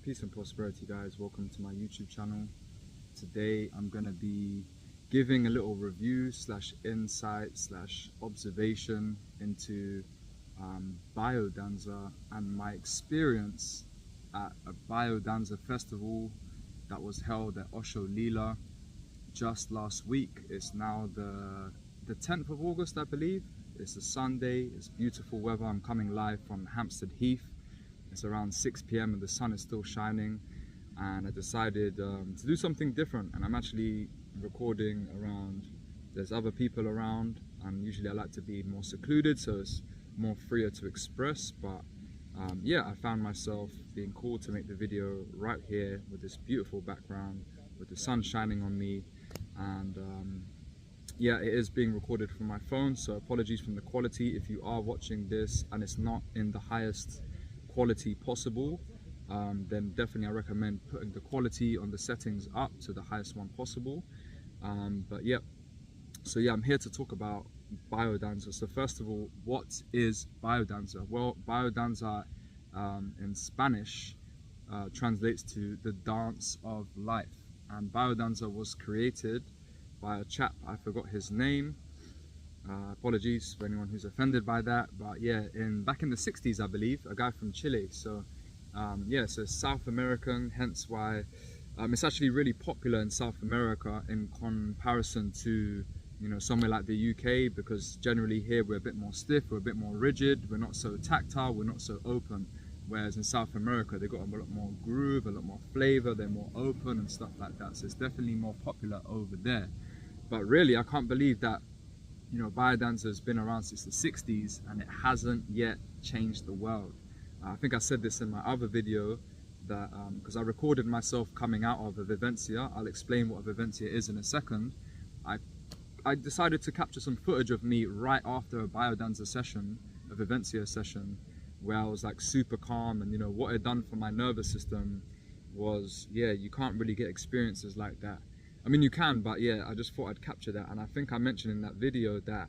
Peace and prosperity, guys. Welcome to my YouTube channel. Today I'm gonna be giving a little review slash insight slash observation into Biodanza and my experience at a Biodanza festival that was held at Osho, Leela just last week. It's now the 10th of August, I believe. It's a Sunday, it's beautiful weather. I'm coming live from Hampstead Heath. It's around 6 p.m. and the sun is still shining, and I decided to do something different, and I'm actually recording around, there's other people around, and usually I like to be more secluded so it's more freer to express, but yeah, I found myself being called to make the video right here with this beautiful background, with the sun shining on me, and yeah, it is being recorded from my phone, so apologies from the quality if you are watching this and it's not in the highest quality possible. Then definitely I recommend putting the quality on the settings up to the highest one possible. But yeah, so yeah, I'm here to talk about Biodanza. So first of all, what is Biodanza? Well, Biodanza in Spanish translates to the dance of life, and Biodanza was created by a chap, I forgot his name, apologies for anyone who's offended by that, but yeah, back in the 60s, I believe, a guy from Chile. So yeah, so South American, hence why it's actually really popular in South America in comparison to, you know, somewhere like the UK, because generally here we're a bit more stiff, we're a bit more rigid, we're not so tactile, we're not so open, whereas in South America they've got a lot more groove, a lot more flavor, they're more open and stuff like that. So it's definitely more popular over there. But really, I can't believe that, you know, Biodanza has been around since the 60s and it hasn't yet changed the world. I think I said this in my other video, that because I recorded myself coming out of a vivencia. I'll explain what a vivencia is in a second. I decided to capture some footage of me right after a Biodanza session, a vivencia session, where I was like super calm, and you know what it done for my nervous system was, yeah, you can't really get experiences like that. I mean, you can, but yeah, I just thought I'd capture that. And I think I mentioned in that video that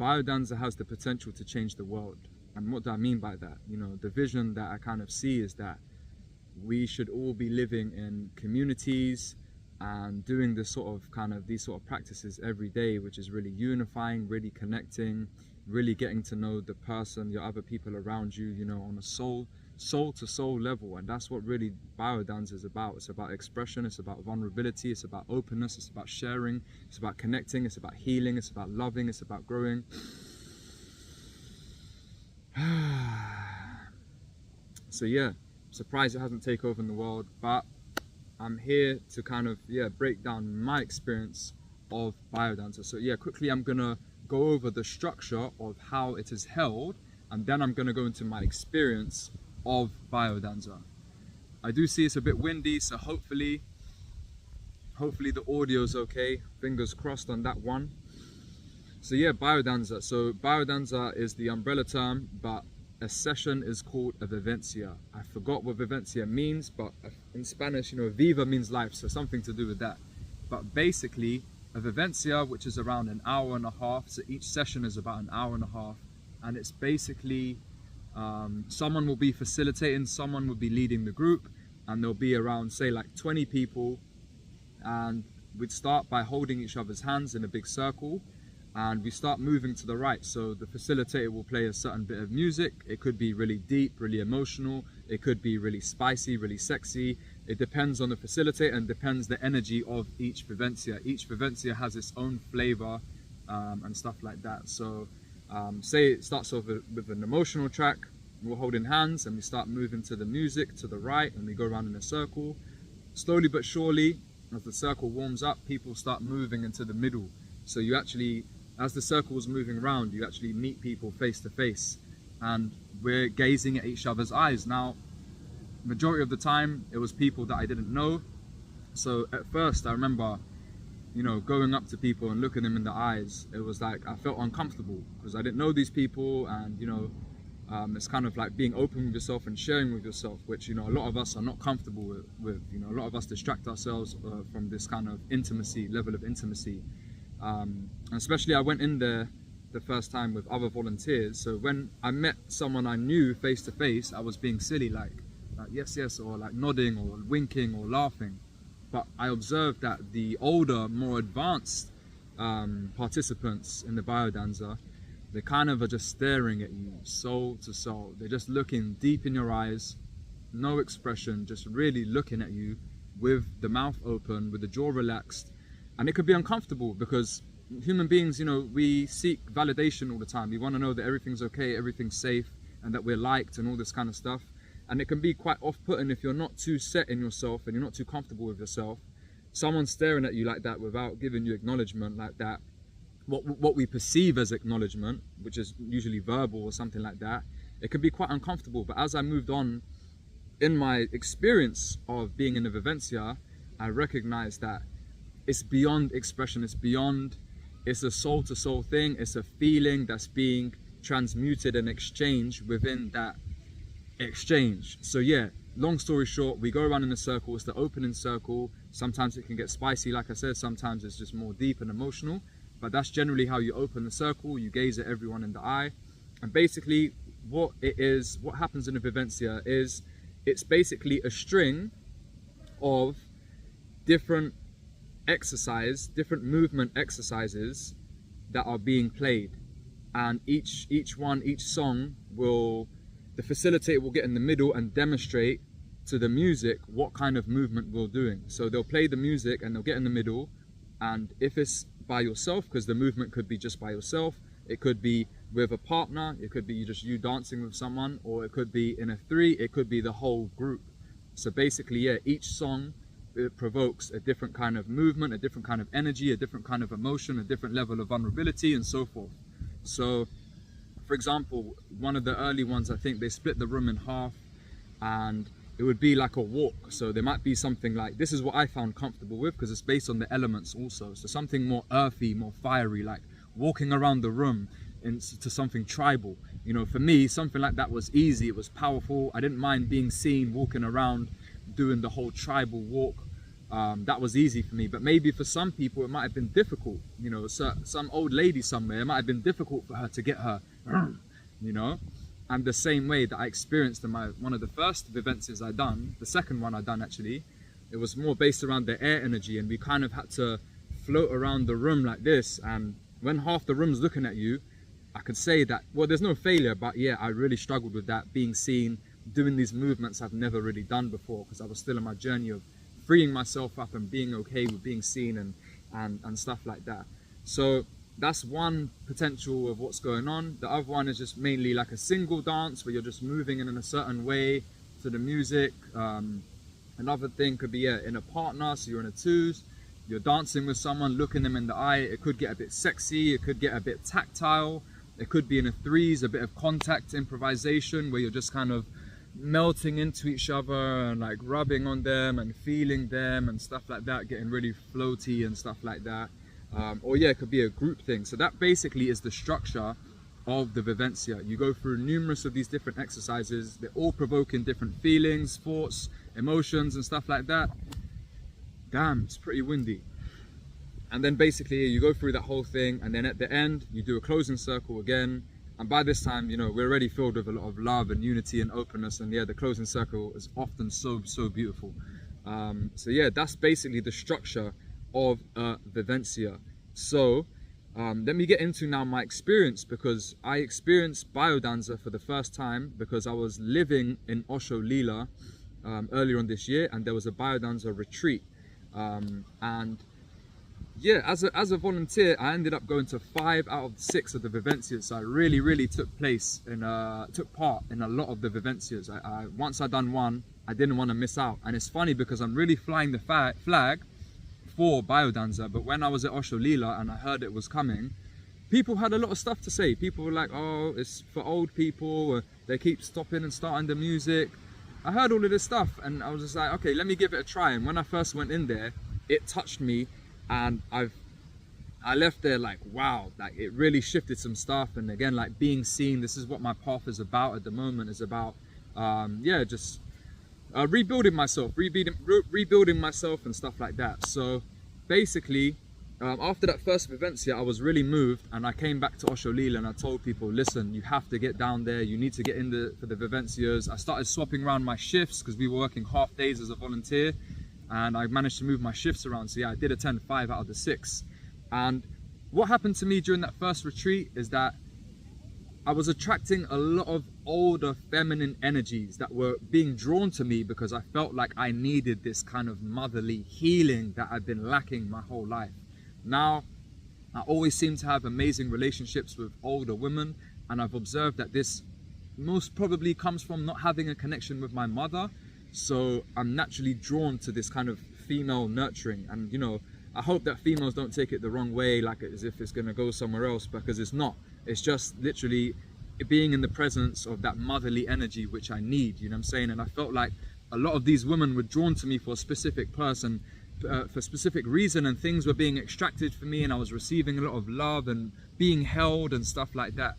Biodanza has the potential to change the world. And what do I mean by that? You know, the vision that I kind of see is that we should all be living in communities and doing this sort of these sort of practices every day, which is really unifying, really connecting, really getting to know the person, your other people around you, you know, on a soul to soul level. And that's what really Biodanza is about. It's about expression, it's about vulnerability, it's about openness, it's about sharing, it's about connecting, it's about healing, it's about loving, it's about growing. So yeah, surprised it hasn't taken over in the world, but I'm here to kind of, yeah, break down my experience of Biodanza. So yeah, quickly I'm gonna go over the structure of how it is held, and then I'm gonna go into my experience of Biodanza. I do see it's a bit windy, so hopefully the audio's okay. Fingers crossed on that one. So yeah, Biodanza. So Biodanza is the umbrella term, but a session is called a vivencia. I forgot what vivencia means, but in Spanish, you know, viva means life, so something to do with that. But basically, a vivencia, which is around an hour and a half, so each session is about an hour and a half, and it's basically someone will be facilitating, someone will be leading the group, and there'll be around, say, like 20 people, and we'd start by holding each other's hands in a big circle, and we start moving to the right. So the facilitator will play a certain bit of music. It could be really deep, really emotional, it could be really spicy, really sexy. It depends on the facilitator and depends the energy of each vivencia. Each vivencia has its own flavor and stuff like that. So say it starts off with an emotional track, we're holding hands and we start moving to the music to the right, and we go around in a circle. Slowly but surely, as the circle warms up, people start moving into the middle. So you actually, as the circle is moving around, you actually meet people face to face, and we're gazing at each other's eyes. Now, majority of the time, it was people that I didn't know. So at first, I remember, you know, going up to people and looking them in the eyes. It was like I felt uncomfortable because I didn't know these people, and you know, it's kind of like being open with yourself and sharing with yourself, which, you know, a lot of us are not comfortable with. You know, a lot of us distract ourselves from this kind of level of intimacy. And especially I went in there the first time with other volunteers, so when I met someone I knew face to face, I was being silly, like, like yes, yes, or like nodding or winking or laughing. But I observed that the older, more advanced participants in the biodanza, they kind of are just staring at you soul to soul. They're just looking deep in your eyes, no expression, just really looking at you with the mouth open, with the jaw relaxed. And it could be uncomfortable because human beings, you know, we seek validation all the time. We want to know that everything's okay, everything's safe, and that we're liked and all this kind of stuff. And it can be quite off-putting if you're not too set in yourself and you're not too comfortable with yourself. Someone staring at you like that without giving you acknowledgement like that, what we perceive as acknowledgement, which is usually verbal or something like that, it can be quite uncomfortable. But as I moved on in my experience of being in the vivencia, I recognized that it's beyond expression, it's a soul to soul thing, it's a feeling that's being transmuted and exchanged within that exchange. So yeah, long story short, we go around in a circle. It's the opening circle. Sometimes it can get spicy, like I said, sometimes it's just more deep and emotional, but that's generally how you open the circle. You gaze at everyone in the eye, and basically what happens in the vivencia is it's basically a string of different movement exercises that are being played, and each song the facilitator will get in the middle and demonstrate to the music what kind of movement we're doing. So they'll play the music and they'll get in the middle, and if it's by yourself, because the movement could be just by yourself, it could be with a partner, it could be just you dancing with someone, or it could be in a three, it could be the whole group. So basically, yeah, each song, it provokes a different kind of movement, a different kind of energy, a different kind of emotion, a different level of vulnerability, and so forth. So for example, one of the early ones, I think they split the room in half, and it would be like a walk. So there might be something like, this is what I found comfortable with because it's based on the elements also. So something more earthy, more fiery, like walking around the room into something tribal. You know, for me, something like that was easy, it was powerful. I didn't mind being seen walking around doing the whole tribal walk. That was easy for me, but maybe for some people it might have been difficult. You know, so some old lady somewhere, it might have been difficult for her to get her, you know. And the same way that I experienced in one of the first vivencias I done, the second one I done actually, it was more based around the air energy, and we kind of had to float around the room like this. And when half the room's looking at you, I could say that, well, there's no failure, but yeah, I really struggled with that, being seen, doing these movements I've never really done before, because I was still in my journey of freeing myself up and being okay with being seen and stuff like that. So that's one potential of what's going on. The other one is just mainly like a single dance where you're just moving in a certain way to the music. Another thing could be, yeah, in a partner, so you're in a twos, you're dancing with someone, looking them in the eye. It could get a bit sexy, it could get a bit tactile. It could be in a threes, a bit of contact improvisation where you're just kind of melting into each other and like rubbing on them and feeling them and stuff like that, getting really floaty and stuff like that. Or yeah, it could be a group thing. So that basically is the structure of the vivencia. You go through numerous of these different exercises. They're all provoking different feelings, thoughts, emotions and stuff like that. Damn, it's pretty windy. And then basically you go through that whole thing, and then at the end you do a closing circle again. And by this time, you know, we're already filled with a lot of love and unity and openness. And yeah, the closing circle is often so beautiful. So yeah, that's basically the structure of vivencia. So let me get into now my experience, because I experienced biodanza for the first time because I was living in Osho, Leela earlier on this year, and there was a biodanza retreat. And yeah, as a volunteer, I ended up going to 5 out of 6 of the vivencias. So I really took part in a lot of the vivencias. Once I done one, I didn't want to miss out. And it's funny because I'm really flying the flag for biodanza, but when I was at Osho Leela and I heard it was coming, people had a lot of stuff to say. People were like, oh, it's for old people, they keep stopping and starting the music. I heard all of this stuff and I was just like, okay, let me give it a try. And when I first went in there, it touched me, and I left there like, wow, like it really shifted some stuff. And again, like being seen, this is what my path is about at the moment, is about yeah, just rebuilding myself, rebuilding myself and stuff like that. So basically after that first Vivencia, I was really moved, and I came back to Osho Leela and I told people, listen, you have to get down there, you need to get in for the Vivencias. I started swapping around my shifts because we were working half days as a volunteer, and I managed to move my shifts around. So yeah, I did attend 5 out of the 6. And what happened to me during that first retreat is that I was attracting a lot of older feminine energies that were being drawn to me because I felt like I needed this kind of motherly healing that I'd been lacking my whole life. Now, I always seem to have amazing relationships with older women, and I've observed that this most probably comes from not having a connection with my mother. So I'm naturally drawn to this kind of female nurturing, and you know, I hope that females don't take it the wrong way, like as if it's gonna go somewhere else, because it's not. It's just literally being in the presence of that motherly energy which I need, you know what I'm saying? And I felt like a lot of these women were drawn to me for a specific person, for a specific reason, and things were being extracted from me, and I was receiving a lot of love and being held and stuff like that.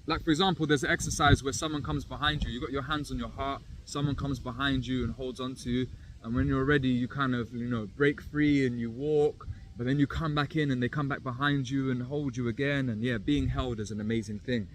Like for example, there's an exercise where someone comes behind you, you got your hands on your heart, someone comes behind you and holds on to you, and when you're ready, you kind of, you know, break free and you walk, but then you come back in and they come back behind you and hold you again. And yeah, being held is an amazing thing.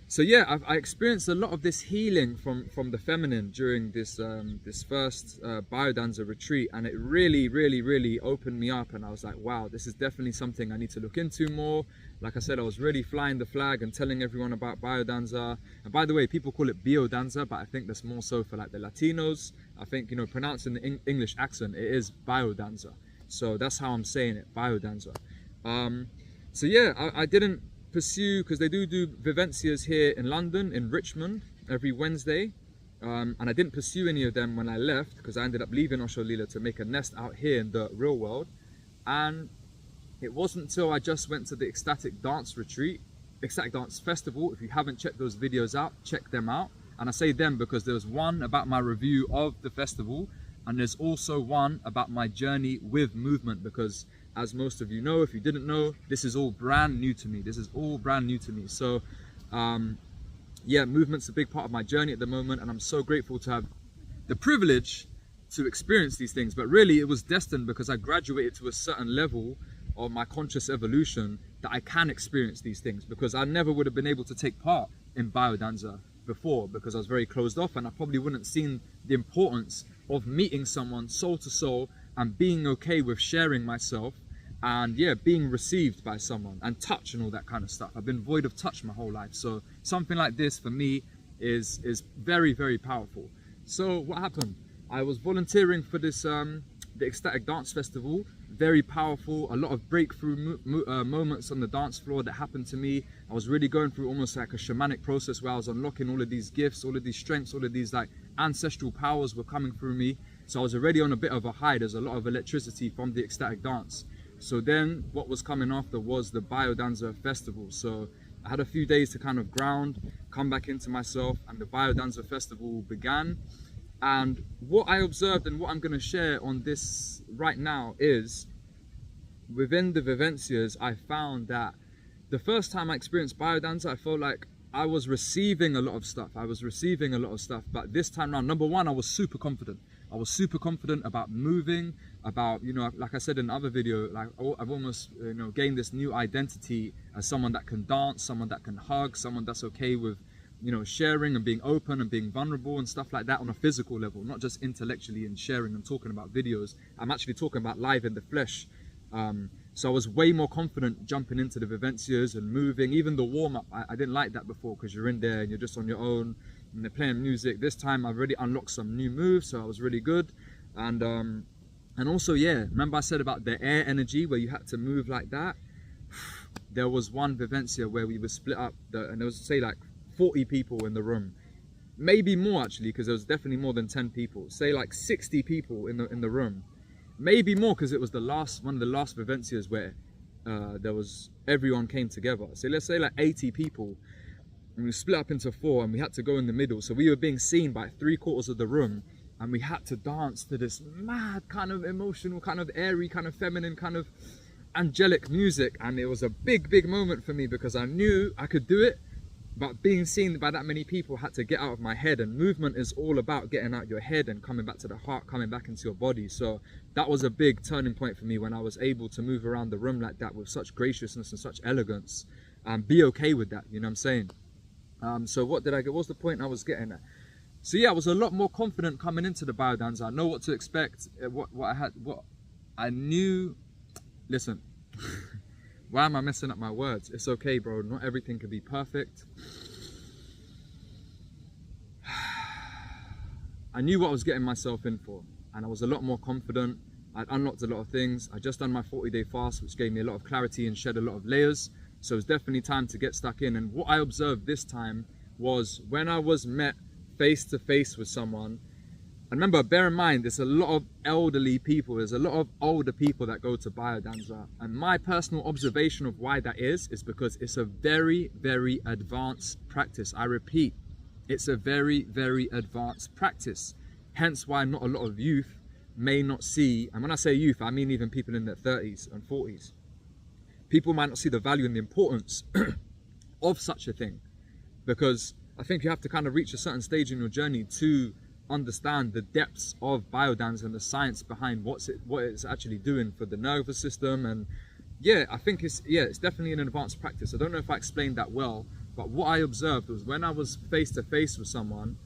So yeah, I experienced a lot of this healing from the feminine during this this first Biodanza retreat, and it really opened me up, and I was like, wow, this is definitely something I need to look into more. Like I said, I was really flying the flag and telling everyone about Biodanza. And by the way, people call it Biodanza, but I think that's more so for like the Latinos. I think, you know, pronounced in the English accent, it is Biodanza. So that's how I'm saying it, Biodanza. So yeah, I didn't pursue, because they do Vivencias here in London, in Richmond, every Wednesday. And I didn't pursue any of them when I left, because I ended up leaving Osho Leela to make a nest out here in the real world. And it wasn't until I just went to the Ecstatic Dance Retreat, Ecstatic Dance Festival. If you haven't checked those videos out, check them out. And I say them because there was one about my review of the festival, and there's also one about my journey with movement, because as most of you know, if you didn't know, this is all brand new to me. This is all brand new to me. So yeah, movement's a big part of my journey at the moment, and I'm so grateful to have the privilege to experience these things. But really it was destined, because I graduated to a certain level of my conscious evolution that I can experience these things, because I never would have been able to take part in Biodanza before, because I was very closed off, and I probably wouldn't have seen the importance of meeting someone soul to soul and being okay with sharing myself, and yeah, being received by someone, and touch and all that kind of stuff. I've been void of touch my whole life, so something like this for me is very powerful. So what happened? I was volunteering for this the Ecstatic Dance Festival. Very powerful, a lot of breakthrough moments on the dance floor that happened to me. I was really going through almost like a shamanic process where I was unlocking all of these gifts, all of these strengths, all of these like ancestral powers were coming through me. So I was already on a bit of a high. There's a lot of electricity from the ecstatic dance. So then what was coming after was the Biodanza Festival. So I had a few days to kind of ground, come back into myself, and the Biodanza Festival began. And what I observed and what I'm going to share on this right now is, within the Vivencias, I found that the first time I experienced Biodanza, I felt like I was receiving a lot of stuff. But this time around, number one, I was super confident. I was super confident about moving, about, you know, like I said in the other video, like I've almost, you know, gained this new identity as someone that can dance, someone that can hug, someone that's okay with, you know, sharing and being open and being vulnerable and stuff like that on a physical level, not just intellectually and sharing and talking about videos. I'm actually talking about live in the flesh. So I was way more confident jumping into the Vivencias and moving. Even the warm-up, I didn't like that before, because you're in there and you're just on your own and they're playing music. This time I've already unlocked some new moves, so I was really good. And also, yeah, remember I said about the air energy where you had to move like that? There was one Vivencia where we were split up, and there was, say, like 40 people in the room. Maybe more actually, because there was definitely more than 10 people. Say like 60 people in the room. Maybe more, because it was one of the last Vivencias where everyone came together. So let's say like 80 people, and we split up into 4, and we had to go in the middle. So we were being seen by 3/4 of the room, and we had to dance to this mad kind of emotional, kind of airy, kind of feminine, kind of angelic music. And it was a big moment for me, because I knew I could do it, but being seen by that many people had to get out of my head, and movement is all about getting out your head and coming back to the heart, coming back into your body. So that was a big turning point for me when I was able to move around the room like that with such graciousness and such elegance, and be okay with that, you know what I'm saying? So what did I get? What's the point I was getting at? So yeah, I was a lot more confident coming into the Biodanza. I know what to expect, what I knew. Listen, why am I messing up my words? It's okay, bro. Not everything can be perfect. I knew what I was getting myself in for, and I was a lot more confident. I'd unlocked a lot of things. I just done my 40-day fast, which gave me a lot of clarity and shed a lot of layers. So it's definitely time to get stuck in. And what I observed this time was when I was met face to face with someone. And remember, bear in mind, there's a lot of elderly people, there's a lot of older people that go to Biodanza. And my personal observation of why that is because it's a very, very advanced practice. I repeat, it's a very, very advanced practice. Hence why not a lot of youth may not see, and when I say youth, I mean even people in their 30s and 40s. People might not see the value and the importance of such a thing, because I think you have to kind of reach a certain stage in your journey to understand the depths of Biodanza and the science behind what it's actually doing for the nervous system. And yeah, I think it's definitely an advanced practice. I don't know if I explained that well, but what I observed was when I was face to face with someone,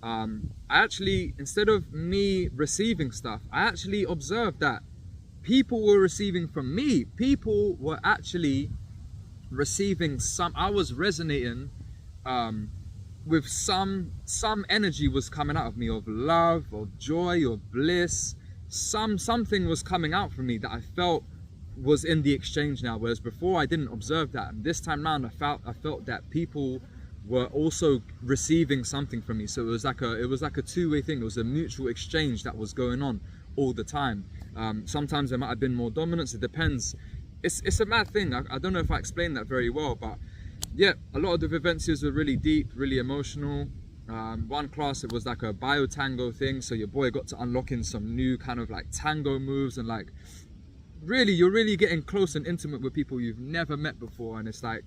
I actually, instead of me receiving stuff, I actually observed that people were receiving from me. People were actually receiving I was resonating with some energy was coming out of me, of love, of joy, of bliss. Something was coming out from me that I felt was in the exchange now, whereas before I didn't observe that. And this time around I felt that people were also receiving something from me. So it was like a two-way thing. It was a mutual exchange that was going on all the time. Sometimes there might have been more dominance. It depends. It's a mad thing. I don't know if I explained that very well, but yeah, a lot of the vivencias were really deep, really emotional. One class, it was like a biotango thing, so your boy got to unlocking some new kind of like tango moves, and like really, you're really getting close and intimate with people you've never met before, and it's like,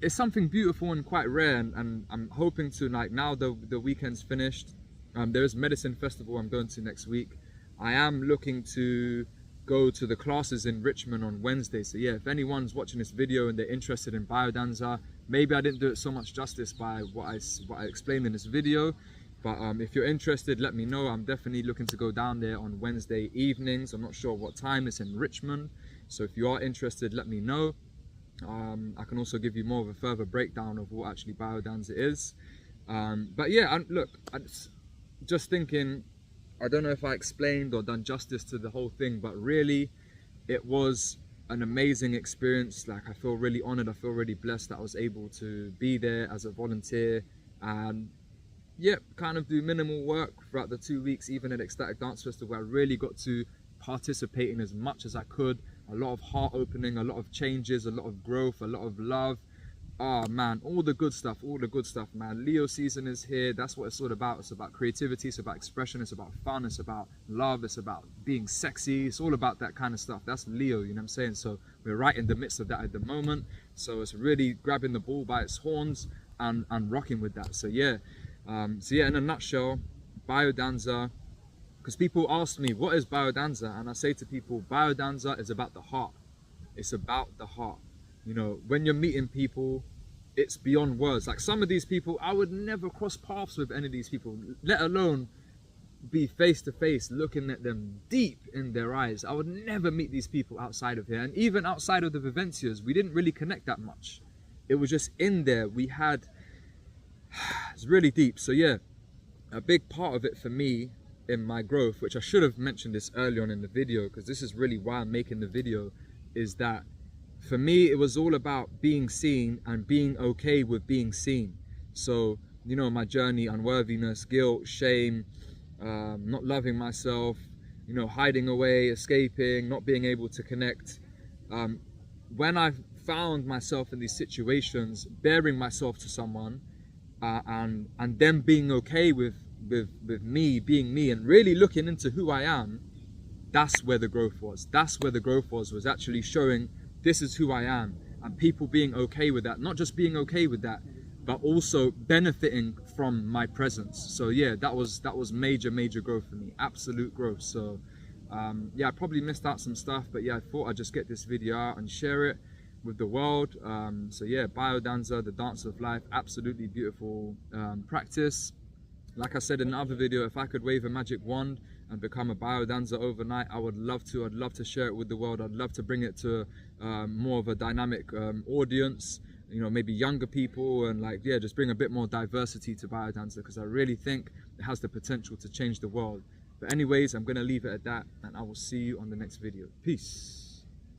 it's something beautiful and quite rare. And I'm hoping to, like, now the weekend's finished, there is Medicine Festival I'm going to next week. I am looking to go to the classes in Richmond on Wednesday. So yeah, if anyone's watching this video and they're interested in Biodanza, maybe I didn't do it so much justice by what I explained in this video, but if you're interested, let me know. I'm definitely looking to go down there on Wednesday evenings. I'm not sure what time. It's in Richmond, so if you are interested, let me know. I can also give you more of a further breakdown of what actually Biodanza is. But yeah, look, I'm just thinking, I don't know if I explained or done justice to the whole thing, but really it was an amazing experience. Like, I feel really honored, I feel really blessed that I was able to be there as a volunteer, and yeah, kind of do minimal work throughout the 2 weeks, even at Ecstatic Dance Festival, where I really got to participate in as much as I could. A lot of heart opening, a lot of changes, a lot of growth, a lot of love. Oh man, all the good stuff, man. Leo season is here. That's what it's all about. It's about creativity, it's about expression, it's about fun, it's about love, it's about being sexy. It's all about that kind of stuff. That's Leo, you know what I'm saying? So we're right in the midst of that at the moment. So it's really grabbing the bull by its horns and rocking with that. So yeah, in a nutshell, Biodanza, because people ask me, what is Biodanza? And I say to people, Biodanza is about the heart. It's about the heart. You know, when you're meeting people, it's beyond words. Like, some of these people, I would never cross paths with any of these people, let alone be face to face, looking at them deep in their eyes. I would never meet these people outside of here. And even outside of the vivencias, we didn't really connect that much. It was just in there. It's really deep. So yeah, a big part of it for me in my growth, which I should have mentioned this early on in the video, because this is really why I'm making the video, is that for me, it was all about being seen and being okay with being seen. So, you know, my journey, unworthiness, guilt, shame, not loving myself, you know, hiding away, escaping, not being able to connect. When I found myself in these situations, bearing myself to someone, and them being okay with me being me and really looking into who I am, that's where the growth was. That's where the growth was actually showing, this is who I am, and people being okay with that. Not just being okay with that, but also benefiting from my presence. So yeah, that was major growth for me, absolute growth. So yeah, I probably missed out some stuff, but yeah, I thought I'd just get this video out and share it with the world. So yeah, Biodanza, the dance of life, absolutely beautiful practice. Like I said in another video, if I could wave a magic wand and become a biodancer overnight, I would love to. I'd love to share it with the world. I'd love to bring it to more of a dynamic audience, you know, maybe younger people, and like, yeah, just bring a bit more diversity to biodancer, because I really think it has the potential to change the world. But anyways, I'm going to leave it at that, and I will see you on the next video. Peace.